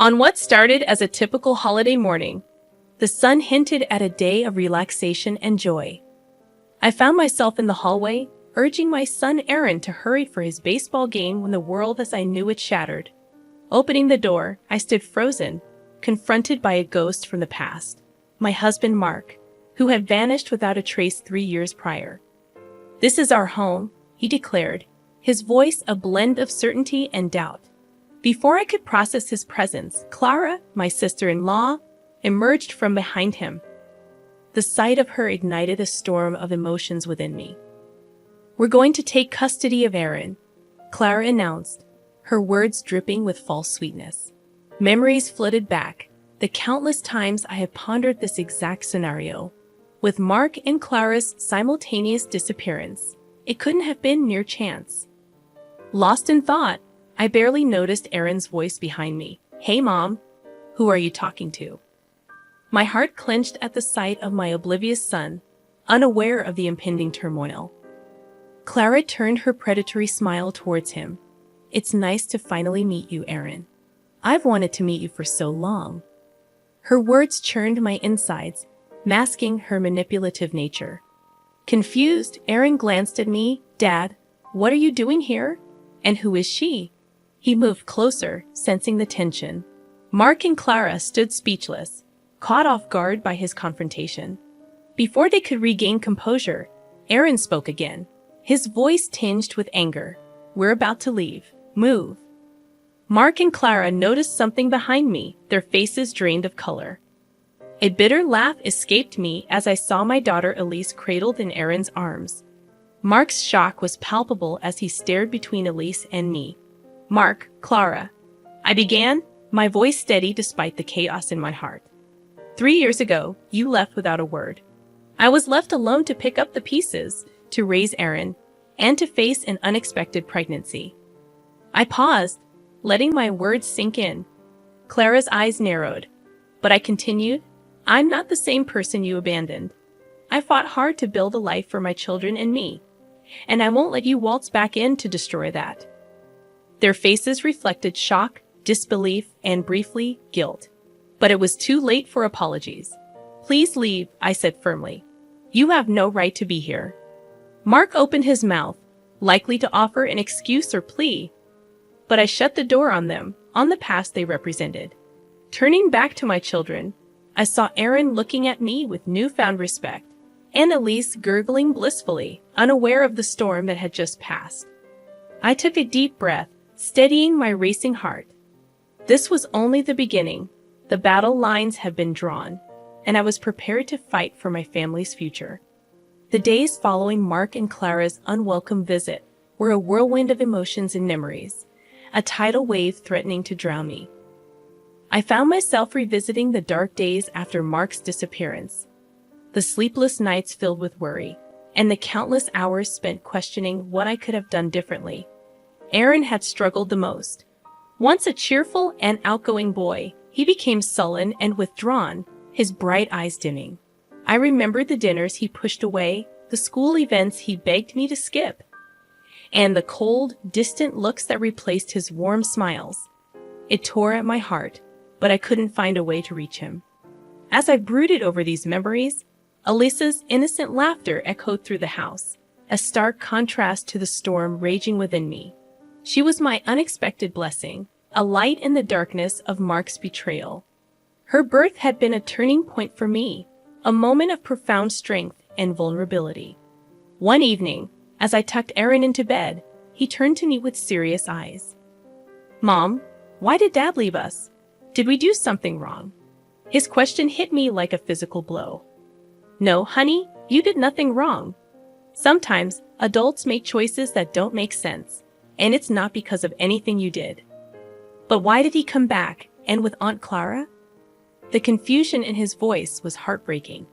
On what started as a typical holiday morning, the sun hinted at a day of relaxation and joy. I found myself in the hallway, urging my son Aaron to hurry for his baseball game when the world as I knew it shattered. Opening the door, I stood frozen, confronted by a ghost from the past. My husband Mark, who had vanished without a trace 3 years prior. "This is our home," he declared, his voice a blend of certainty and doubt. Before I could process his presence, Clara, my sister-in-law, emerged from behind him. The sight of her ignited a storm of emotions within me. "We're going to take custody of Aaron," Clara announced, her words dripping with false sweetness. Memories flooded back, the countless times I had pondered this exact scenario. With Mark and Clara's simultaneous disappearance, it couldn't have been mere chance. Lost in thought, I barely noticed Aaron's voice behind me. "Hey, Mom, who are you talking to?" My heart clenched at the sight of my oblivious son, unaware of the impending turmoil. Clara turned her predatory smile towards him. "It's nice to finally meet you, Aaron. I've wanted to meet you for so long." Her words churned my insides, masking her manipulative nature. Confused, Aaron glanced at me. "Dad, what are you doing here? And who is she?" He moved closer, sensing the tension. Mark and Clara stood speechless, caught off guard by his confrontation. Before they could regain composure, Aaron spoke again, his voice tinged with anger. "We're about to leave. Move." Mark and Clara noticed something behind me, their faces drained of color. A bitter laugh escaped me as I saw my daughter Elise cradled in Aaron's arms. Mark's shock was palpable as he stared between Elise and me. "Mark, Clara," I began, my voice steady despite the chaos in my heart. 3 years ago, you left without a word. I was left alone to pick up the pieces, to raise Aaron, and to face an unexpected pregnancy." I paused, letting my words sink in. Clara's eyes narrowed, but I continued, "I'm not the same person you abandoned. I fought hard to build a life for my children and me, and I won't let you waltz back in to destroy that." Their faces reflected shock, disbelief, and briefly, guilt. But it was too late for apologies. "Please leave," I said firmly. "You have no right to be here." Mark opened his mouth, likely to offer an excuse or plea, but I shut the door on them, on the past they represented. Turning back to my children, I saw Aaron looking at me with newfound respect, and Elise gurgling blissfully, unaware of the storm that had just passed. I took a deep breath, steadying my racing heart. This was only the beginning. The battle lines had been drawn, and I was prepared to fight for my family's future. The days following Mark and Clara's unwelcome visit were a whirlwind of emotions and memories, a tidal wave threatening to drown me. I found myself revisiting the dark days after Mark's disappearance, the sleepless nights filled with worry, and the countless hours spent questioning what I could have done differently. Aaron had struggled the most. Once a cheerful and outgoing boy, he became sullen and withdrawn, his bright eyes dimming. I remembered the dinners he pushed away, the school events he begged me to skip, and the cold, distant looks that replaced his warm smiles. It tore at my heart, but I couldn't find a way to reach him. As I brooded over these memories, Elisa's innocent laughter echoed through the house, a stark contrast to the storm raging within me. She was my unexpected blessing, a light in the darkness of Mark's betrayal. Her birth had been a turning point for me, a moment of profound strength and vulnerability. One evening, as I tucked Aaron into bed, he turned to me with serious eyes. "Mom, why did Dad leave us? Did we do something wrong?" His question hit me like a physical blow. "No, honey, you did nothing wrong. Sometimes, adults make choices that don't make sense, and it's not because of anything you did." "But why did he come back, and with Aunt Clara?" The confusion in his voice was heartbreaking.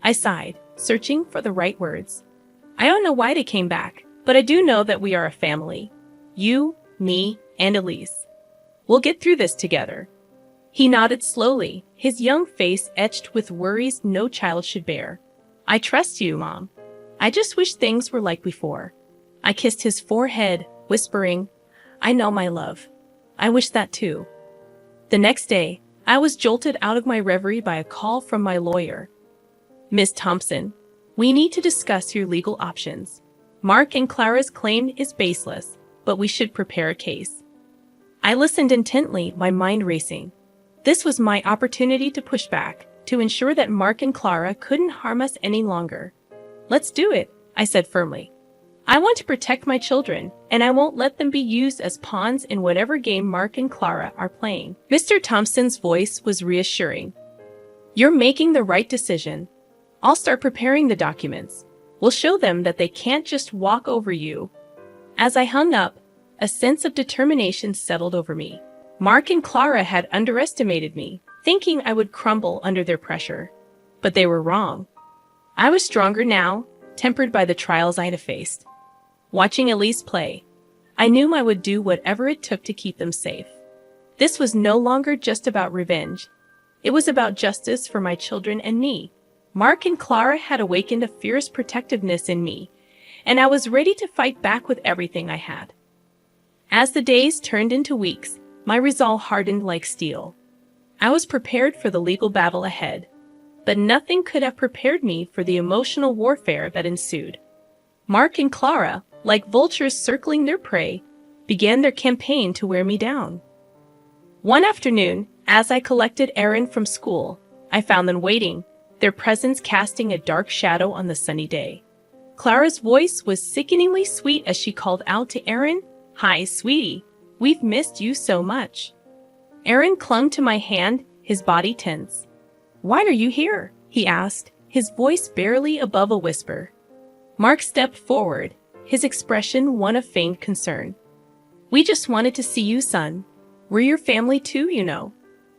I sighed, searching for the right words. "I don't know why they came back, but I do know that we are a family. You, me, and Elise. We'll get through this together." He nodded slowly, his young face etched with worries no child should bear. "I trust you, Mom. I just wish things were like before." I kissed his forehead, whispering, "I know, my love. I wish that too." The next day, I was jolted out of my reverie by a call from my lawyer. Miss Thompson, we need to discuss your legal options. Mark and Clara's claim is baseless, but we should prepare a case. I listened intently, my mind racing. This was my opportunity to push back, to ensure that Mark and Clara couldn't harm us any longer. Let's do it, I said firmly. I want to protect my children, and I won't let them be used as pawns in whatever game Mark and Clara are playing. Mr. Thompson's voice was reassuring. You're making the right decision. I'll start preparing the documents. We'll show them that they can't just walk over you. As I hung up, a sense of determination settled over me. Mark and Clara had underestimated me, thinking I would crumble under their pressure. But they were wrong. I was stronger now, tempered by the trials I had faced. Watching Elise play, I knew I would do whatever it took to keep them safe. This was no longer just about revenge. It was about justice for my children and me. Mark and Clara had awakened a fierce protectiveness in me, and I was ready to fight back with everything I had. As the days turned into weeks, my resolve hardened like steel. I was prepared for the legal battle ahead, but nothing could have prepared me for the emotional warfare that ensued. Mark and Clara, like vultures circling their prey, began their campaign to wear me down. One afternoon, as I collected Aaron from school, I found them waiting, their presence casting a dark shadow on the sunny day. Clara's voice was sickeningly sweet as she called out to Aaron, "Hi, sweetie. We've missed you so much." Aaron clung to my hand, his body tense. "Why are you here?" he asked, his voice barely above a whisper. Mark stepped forward, his expression one of feigned concern. "We just wanted to see you, son. We're your family too, you know."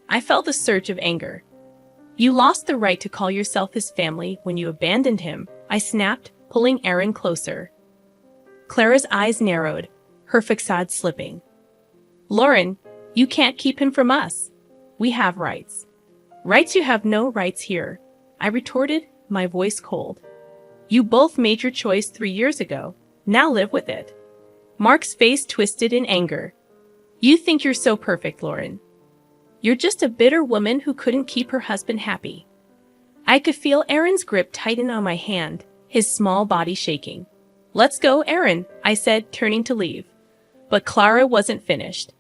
I felt a surge of anger. "You lost the right to call yourself his family when you abandoned him," I snapped, pulling Aaron closer. Clara's eyes narrowed, her facade slipping. "Lauren, you can't keep him from us. We have rights." "Rights? You have no rights here," I retorted, my voice cold. "You both made your choice 3 years ago. Now live with it." Mark's face twisted in anger. "You think you're so perfect, Lauren. You're just a bitter woman who couldn't keep her husband happy." I could feel Aaron's grip tighten on my hand, his small body shaking. "Let's go, Aaron," I said, turning to leave. But Clara wasn't finished.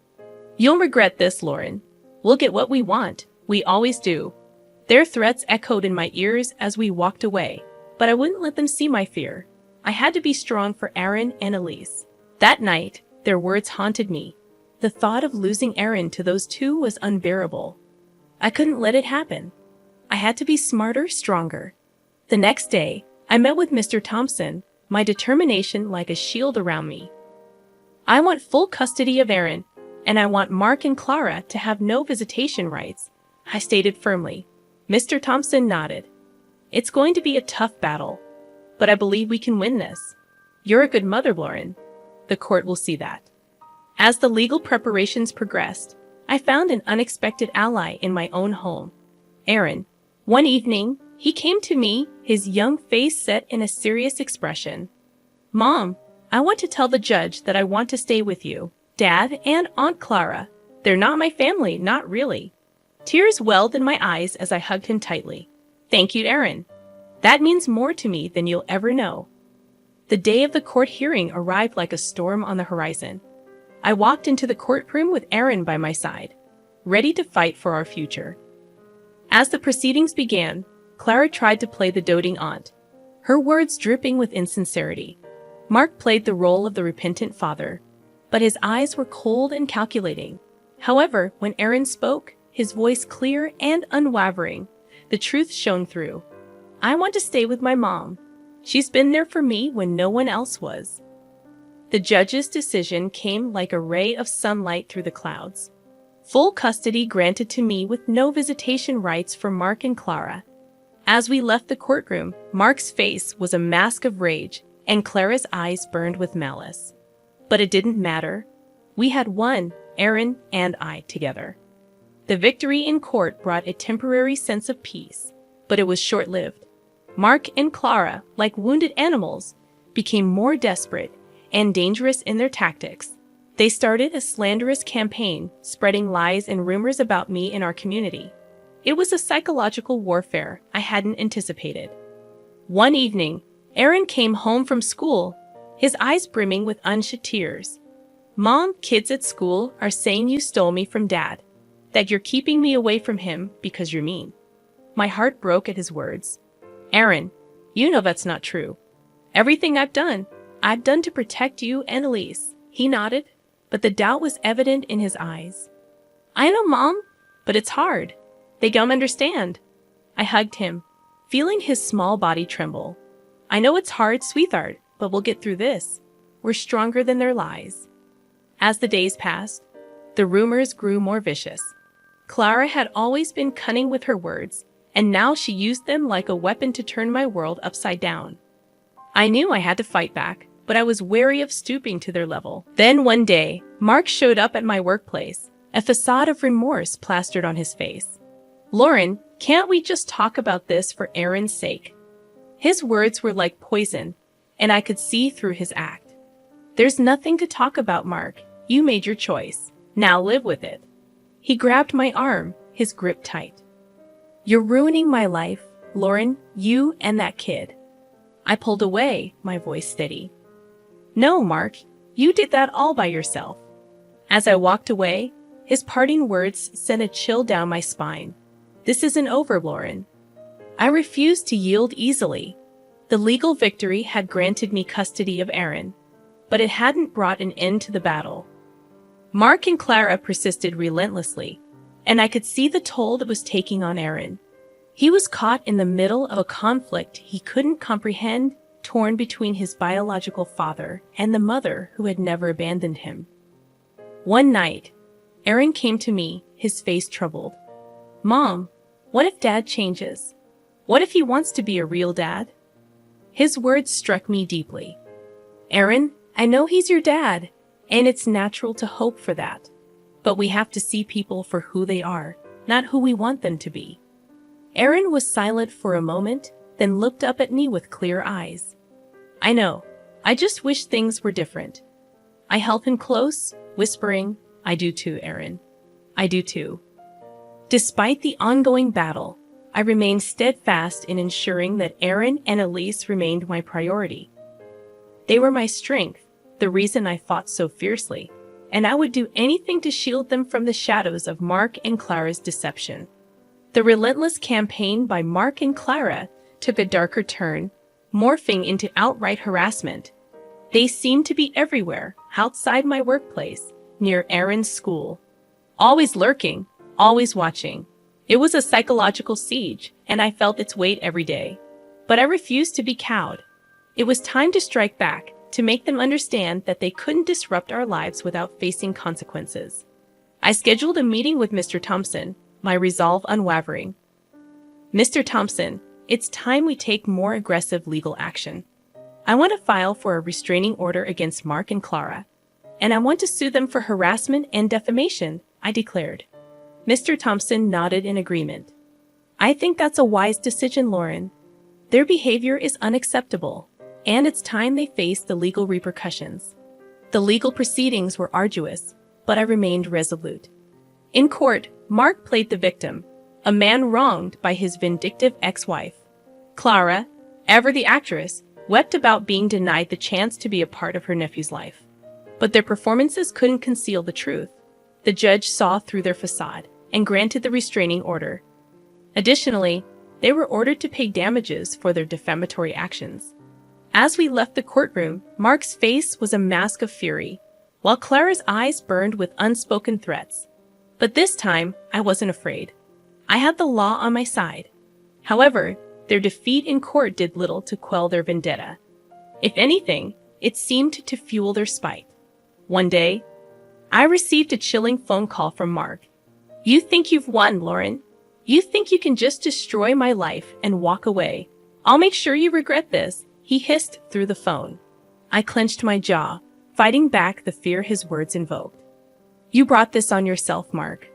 "You'll regret this, Lauren. We'll get what we want. We always do." Their threats echoed in my ears as we walked away, but I wouldn't let them see my fear. I had to be strong for Aaron and Elise. That night, their words haunted me. The thought of losing Aaron to those two was unbearable. I couldn't let it happen. I had to be smarter, stronger. The next day, I met with Mr. Thompson, my determination like a shield around me. "I want full custody of Aaron, and I want Mark and Clara to have no visitation rights," I stated firmly. Mr. Thompson nodded. "It's going to be a tough battle, but I believe we can win this. You're a good mother, Lauren. The court will see that." As the legal preparations progressed, I found an unexpected ally in my own home. Aaron. One evening, he came to me, his young face set in a serious expression. "Mom, I want to tell the judge that I want to stay with you, Dad and Aunt Clara. They're not my family, not really." Tears welled in my eyes as I hugged him tightly. "Thank you, Aaron. That means more to me than you'll ever know." The day of the court hearing arrived like a storm on the horizon. I walked into the courtroom with Aaron by my side, ready to fight for our future. As the proceedings began, Clara tried to play the doting aunt, her words dripping with insincerity. Mark played the role of the repentant father, but his eyes were cold and calculating. However, when Aaron spoke, his voice clear and unwavering, the truth shone through. "I want to stay with my mom. She's been there for me when no one else was." The judge's decision came like a ray of sunlight through the clouds. Full custody granted to me with no visitation rights for Mark and Clara. As we left the courtroom, Mark's face was a mask of rage, and Clara's eyes burned with malice. But it didn't matter. We had won, Aaron and I together. The victory in court brought a temporary sense of peace, but it was short-lived. Mark and Clara, like wounded animals, became more desperate and dangerous in their tactics. They started a slanderous campaign, spreading lies and rumors about me in our community. It was a psychological warfare I hadn't anticipated. One evening, Aaron came home from school, his eyes brimming with unshed tears. "Mom, kids at school are saying you stole me from Dad, that you're keeping me away from him because you're mean." My heart broke at his words. "Aaron, you know that's not true. Everything I've done to protect you and Elise." He nodded, but the doubt was evident in his eyes. "I know, Mom, but it's hard. They don't understand." I hugged him, feeling his small body tremble. "I know it's hard, sweetheart, but we'll get through this. We're stronger than their lies." As the days passed, the rumors grew more vicious. Clara had always been cunning with her words, and now she used them like a weapon to turn my world upside down. I knew I had to fight back, but I was wary of stooping to their level. Then one day, Mark showed up at my workplace, a facade of remorse plastered on his face. "Lauren, can't we just talk about this for Aaron's sake?" His words were like poison, and I could see through his act. "There's nothing to talk about, Mark. You made your choice. Now live with it." He grabbed my arm, his grip tight. "You're ruining my life, Lauren, you and that kid." I pulled away, my voice steady. "No, Mark, you did that all by yourself." As I walked away, his parting words sent a chill down my spine. "This isn't over, Lauren." I refused to yield easily. The legal victory had granted me custody of Aaron, but it hadn't brought an end to the battle. Mark and Clara persisted relentlessly, and I could see the toll it was taking on Aaron. He was caught in the middle of a conflict he couldn't comprehend, torn between his biological father and the mother who had never abandoned him. One night, Aaron came to me, his face troubled. "Mom, what if Dad changes? What if he wants to be a real dad?" His words struck me deeply. "Aaron, I know he's your dad, and it's natural to hope for that. But we have to see people for who they are, not who we want them to be." Aaron was silent for a moment, then looked up at me with clear eyes. "I know. I just wish things were different." I held him close, whispering, "I do too, Aaron. I do too." Despite the ongoing battle, I remained steadfast in ensuring that Aaron and Elise remained my priority. They were my strength, the reason I fought so fiercely, and I would do anything to shield them from the shadows of Mark and Clara's deception. The relentless campaign by Mark and Clara took a darker turn, morphing into outright harassment. They seemed to be everywhere, outside my workplace, near Aaron's school. Always lurking, always watching. It was a psychological siege, and I felt its weight every day. But I refused to be cowed. It was time to strike back, to make them understand that they couldn't disrupt our lives without facing consequences. I scheduled a meeting with Mr. Thompson, my resolve unwavering. "Mr. Thompson, it's time we take more aggressive legal action. I want to file for a restraining order against Mark and Clara, and I want to sue them for harassment and defamation," I declared. Mr. Thompson nodded in agreement. "I think that's a wise decision, Lauren. Their behavior is unacceptable, and it's time they face the legal repercussions." The legal proceedings were arduous, but I remained resolute. In court, Mark played the victim, a man wronged by his vindictive ex-wife. Clara, ever the actress, wept about being denied the chance to be a part of her nephew's life. But their performances couldn't conceal the truth. The judge saw through their facade and granted the restraining order. Additionally, they were ordered to pay damages for their defamatory actions. As we left the courtroom, Mark's face was a mask of fury, while Clara's eyes burned with unspoken threats. But this time, I wasn't afraid. I had the law on my side. However, their defeat in court did little to quell their vendetta. If anything, it seemed to fuel their spite. One day, I received a chilling phone call from Mark. "You think you've won, Lauren? You think you can just destroy my life and walk away? I'll make sure you regret this," he hissed through the phone. I clenched my jaw, fighting back the fear his words invoked. "You brought this on yourself, Mark.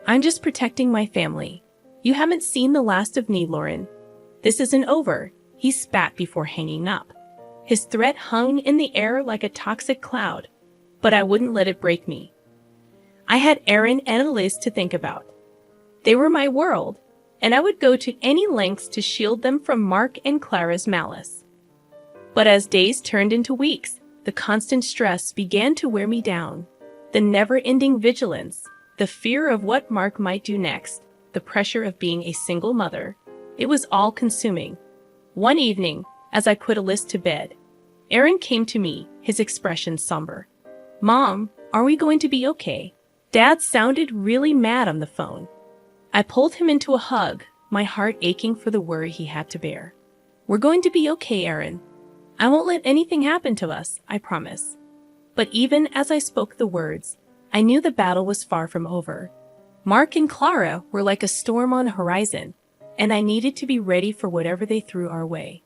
I'm just protecting my family. You haven't seen the last of me, Lauren. This isn't over," he spat before hanging up. His threat hung in the air like a toxic cloud. but I wouldn't let it break me. I had Aaron and Elise to think about. They were my world, and I would go to any lengths to shield them from Mark and Clara's malice. But as days turned into weeks, the constant stress began to wear me down. The never-ending vigilance, the fear of what Mark might do next, the pressure of being a single mother. It was all-consuming. One evening, as I put Elise to bed, Aaron came to me, his expression somber. "Mom, are we going to be okay?" Dad sounded really mad on the phone. I pulled him into a hug, my heart aching for the worry he had to bear. "We're going to be okay, Aaron. I won't let anything happen to us, I promise." But even as I spoke the words, I knew the battle was far from over. Mark and Clara were like a storm on the horizon, and I needed to be ready for whatever they threw our way.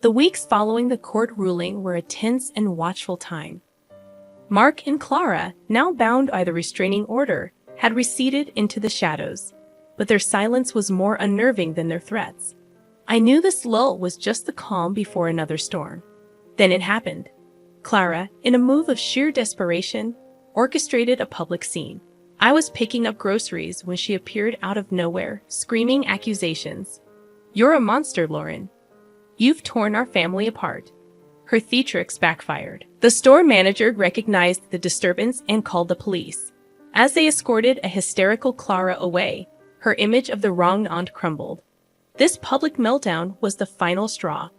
The weeks following the court ruling were a tense and watchful time. Mark and Clara, now bound by the restraining order, had receded into the shadows, but their silence was more unnerving than their threats. I knew this lull was just the calm before another storm. Then it happened. Clara, in a move of sheer desperation, orchestrated a public scene. I was picking up groceries when she appeared out of nowhere, screaming accusations. "You're a monster, Lauren. You've torn our family apart." Her theatrics backfired. The store manager recognized the disturbance and called the police. As they escorted a hysterical Clara away, her image of the wronged aunt crumbled. This public meltdown was the final straw.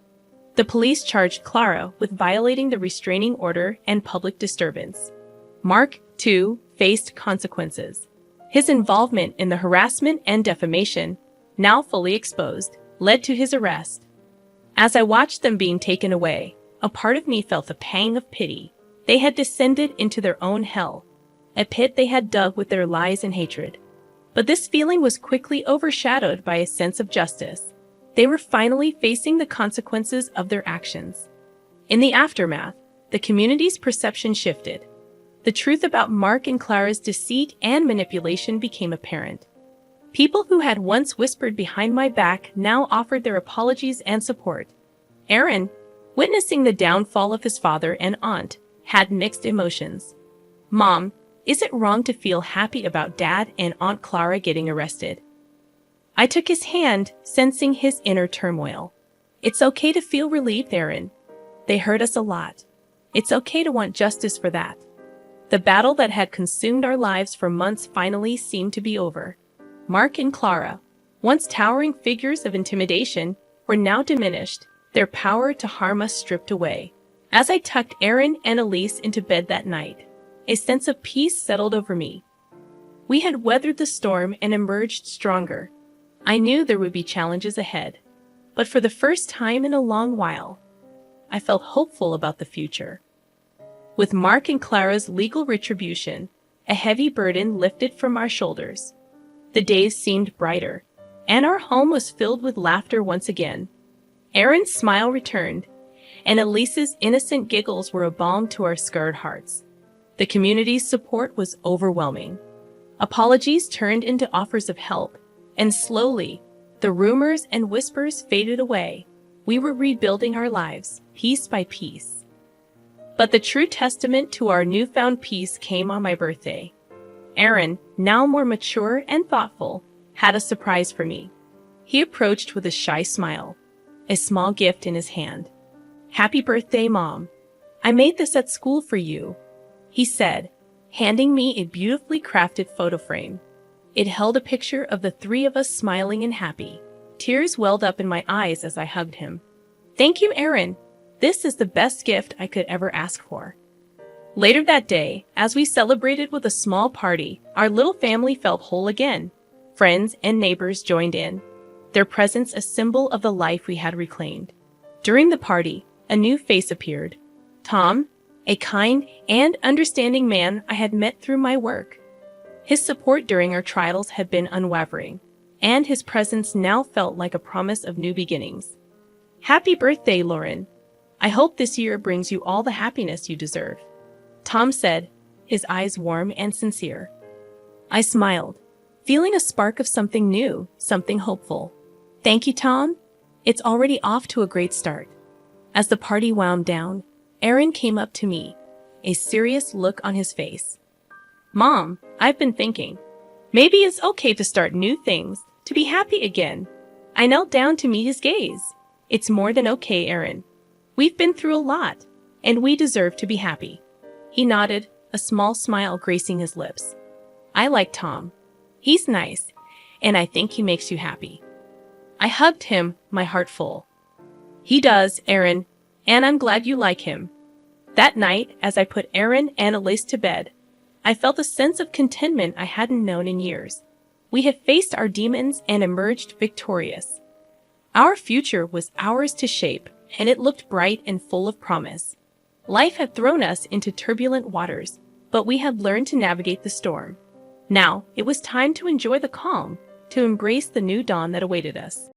The police charged Clara with violating the restraining order and public disturbance. Mark, too, faced consequences. His involvement in the harassment and defamation, now fully exposed, led to his arrest. As I watched them being taken away, a part of me felt a pang of pity. They had descended into their own hell, a pit they had dug with their lies and hatred. But this feeling was quickly overshadowed by a sense of justice. They were finally facing the consequences of their actions. In the aftermath, the community's perception shifted. The truth about Mark and Clara's deceit and manipulation became apparent. People who had once whispered behind my back now offered their apologies and support. Aaron, witnessing the downfall of his father and aunt, had mixed emotions. "Mom, is it wrong to feel happy about Dad and Aunt Clara getting arrested?" I took his hand, sensing his inner turmoil. "It's okay to feel relieved, Aaron. They hurt us a lot. It's okay to want justice for that." The battle that had consumed our lives for months finally seemed to be over. Mark and Clara, once towering figures of intimidation, were now diminished, their power to harm us stripped away. As I tucked Aaron and Elise into bed that night, a sense of peace settled over me. We had weathered the storm and emerged stronger. I knew there would be challenges ahead, but for the first time in a long while, I felt hopeful about the future. With Mark and Clara's legal retribution, a heavy burden lifted from our shoulders. The days seemed brighter, and our home was filled with laughter once again. Aaron's smile returned, and Elise's innocent giggles were a balm to our scarred hearts. The community's support was overwhelming. Apologies turned into offers of help, and slowly, the rumors and whispers faded away. We were rebuilding our lives, piece by piece. But the true testament to our newfound peace came on my birthday. Aaron, now more mature and thoughtful, had a surprise for me. He approached with a shy smile, a small gift in his hand. "Happy birthday, Mom. I made this at school for you," he said, handing me a beautifully crafted photo frame. It held a picture of the three of us smiling and happy. Tears welled up in my eyes as I hugged him. "Thank you, Aaron. This is the best gift I could ever ask for." Later that day, as we celebrated with a small party, our little family felt whole again. Friends and neighbors joined in, their presence a symbol of the life we had reclaimed. During the party, a new face appeared. Tom, a kind and understanding man I had met through my work. His support during our trials had been unwavering, and his presence now felt like a promise of new beginnings. "Happy birthday, Lauren. I hope this year brings you all the happiness you deserve," Tom said, his eyes warm and sincere. I smiled, feeling a spark of something new, something hopeful. "Thank you, Tom. It's already off to a great start." As the party wound down, Aaron came up to me, a serious look on his face. Mom, I've been thinking. Maybe it's okay to start new things, to be happy again. I knelt down to meet his gaze. It's more than okay, Aaron. We've been through a lot, and we deserve to be happy. He nodded, a small smile gracing his lips. I like Tom. He's nice, and I think he makes you happy. I hugged him, my heart full. He does, Aaron, and I'm glad you like him. That night, as I put Aaron and Elise to bed, I felt a sense of contentment I hadn't known in years. We had faced our demons and emerged victorious. Our future was ours to shape, and it looked bright and full of promise. Life had thrown us into turbulent waters, but we had learned to navigate the storm. Now, it was time to enjoy the calm, to embrace the new dawn that awaited us.